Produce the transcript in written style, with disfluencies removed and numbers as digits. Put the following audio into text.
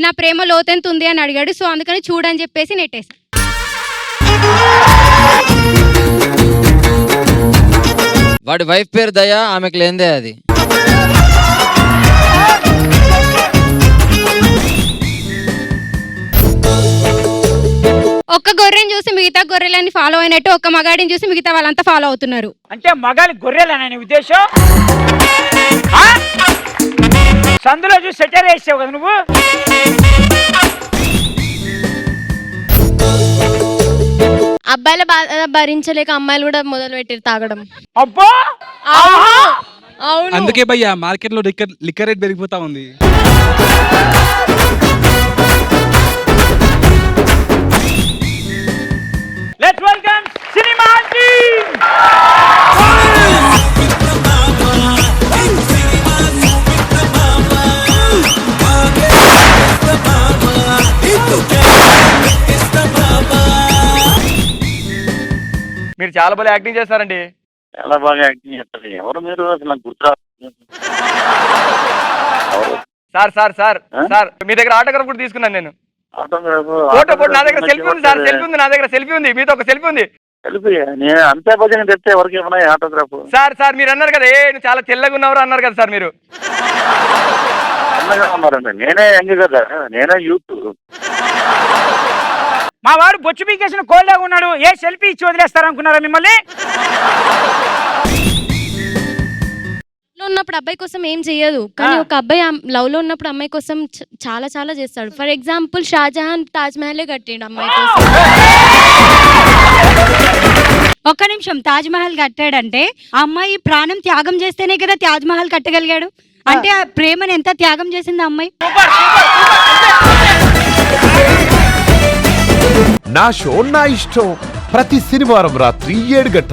నా ప్రేమ లోతెంత ఉంది అని అడిగాడు. సో అందుకని చూడని చెప్పేసి నెట్టేసా. వాడి వైఫ్ పేరు దయా, ఆమెకు లేందే అది. ఒక్క గొర్రెని చూసి మిగతా గొర్రెలని ఫాలో అయినట్టు ఒక్క మగాడిని చూసి మిగతా వాళ్ళంతా ఫాలో అవుతున్నారు. అంటే మగాలి గొర్రెలనే ఉద్దేశం? సందులో చూసి సెటర్ వేసావు కదా నువ్వు. అబ్బాయిల బాధ భరించలేక అమ్మాయిలు కూడా మొదలు పెట్టారు తాగడం. అబ్బో అవును, అందుకే భయ్యా మార్కెట్ లో లిక్కర్ రేట్ పెరిగిపోతా ఉంది. Let's welcome cinema aunty. మీరు చాలా బాగా యాక్టింగ్ చేస్తారండి. చాలా బాగా యాక్టింగ్ చేస్తారు. ఎవరు మీరు అసలు నాకు గుర్తురా. సార్ సార్ సార్ సార్ మీ దగ్గర ఆటోగ్రాఫ్ కూడా తీసుకున్నాను నేను. ఫోటో నా దగ్గర సెల్ఫీ ఉంది సార్. సెల్ఫీ ఉంది నా దగ్గర. సెల్ఫీ ఉంది, మీతో ఒక సెల్ఫీ ఉంది. సెల్ఫీ నేను అంతే భజన తెస్తే ఎవరికి ఏమన్నా ఆటోగ్రాఫ్. సార్ సార్ మీరు అన్నారు కదా, నువ్వు చాలా తెల్లగా ఉన్నవారు అన్నారు కదా సార్ మీరు. చిన్నగా ఉన్నారండి. నేనే యంగ్ కదా, నేనే యూత్. మా వాడు బొచ్చు పీకేసిన కోల్డ్గా ఉన్నాడు. ఏ సెల్ఫీ ఇచ్చి వదిలేస్తారనుకున్నారా మిమ్మల్ని? ఉన్నప్పుడు అబ్బాయి కోసం ఏం చెయ్యదు, కానీ ఒక అబ్బాయి లవ్ లో ఉన్నప్పుడు అమ్మాయి కోసం చాలా చాలా చేస్తాడు. ఫర్ ఎగ్జాంపుల్ షాజహాన్ తాజ్ మహలే కట్టిండు అమ్మాయి కోసం. ఒక్క నిమిషం, తాజ్ మహల్ కట్టాడంటే ఆ అమ్మాయి ప్రాణం త్యాగం చేస్తేనే కదా తాజ్ మహల్ కట్టగలిగాడు. అంటే ఆ ప్రేమను ఎంత త్యాగం చేసింది అమ్మాయి. నా షో నా ఇష్టం ప్రతి శనివారం రాత్రి 7 గంటలకు.